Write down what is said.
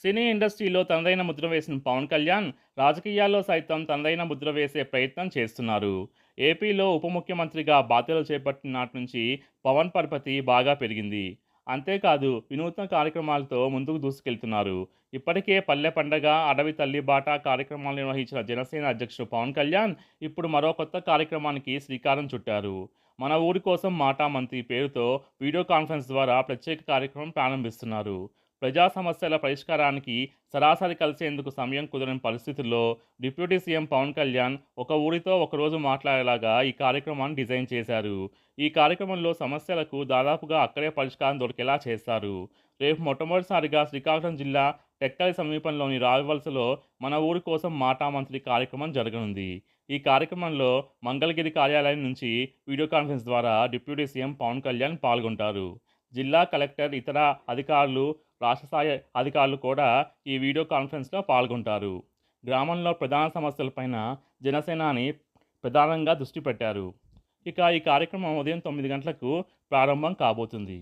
సినీ ఇండస్ట్రీలో తనదైన ముద్ర వేసిన పవన్ కళ్యాణ్ రాజకీయాల్లో సైతం తనదైన ముద్ర వేసే ప్రయత్నం చేస్తున్నారు. ఏపీలో ఉప ముఖ్యమంత్రిగా బాధ్యతలు చేపట్టిన నాటి నుంచి పవన్ పరపతి బాగా పెరిగింది. అంతేకాదు వినూత్న కార్యక్రమాలతో ముందుకు దూసుకెళ్తున్నారు. ఇప్పటికే పల్లె పండగ, అడవి తల్లి బాట కార్యక్రమాలు నిర్వహించిన జనసేన అధ్యక్షుడు పవన్ కళ్యాణ్ ఇప్పుడు మరో కొత్త కార్యక్రమానికి శ్రీకారం చుట్టారు. మన ఊరి కోసం మాటా మంత్రి పేరుతో వీడియో కాన్ఫరెన్స్ ద్వారా ప్రత్యేక కార్యక్రమం ప్రారంభిస్తున్నారు. ప్రజా సమస్యల పరిష్కారానికి సరాసరి కలిసేందుకు సమయం కుదరని పరిస్థితుల్లో డిప్యూటీ సీఎం పవన్ కళ్యాణ్ ఒక ఊరితో ఒకరోజు మాట్లాడేలాగా ఈ కార్యక్రమాన్ని డిజైన్ చేశారు. ఈ కార్యక్రమంలో సమస్యలకు దాదాపుగా అక్కడే పరిష్కారం దొరికేలా చేస్తారు. రేపు మొట్టమొదటిసారిగా శ్రీకాకుళం జిల్లా టెక్కలి సమీపంలోని రావివలసలో మన ఊరి కోసం మాటా మంత్రి కార్యక్రమం జరగనుంది. ఈ కార్యక్రమంలో మంగళగిరి కార్యాలయం నుంచి వీడియో కాన్ఫరెన్స్ ద్వారా డిప్యూటీ సీఎం పవన్ కళ్యాణ్ పాల్గొంటారు. జిల్లా కలెక్టర్, ఇతర అధికారులు, రాష్ట్ర స్థాయి అధికారులు కూడా ఈ వీడియో కాన్ఫరెన్స్‌లో పాల్గొంటారు. గ్రామంలో ప్రధాన సమస్యలపైన జనసేనాని ప్రధానంగా దృష్టి పెట్టారు. ఇక ఈ కార్యక్రమం ఉదయం 9 గంటలకు ప్రారంభం కాబోతుంది.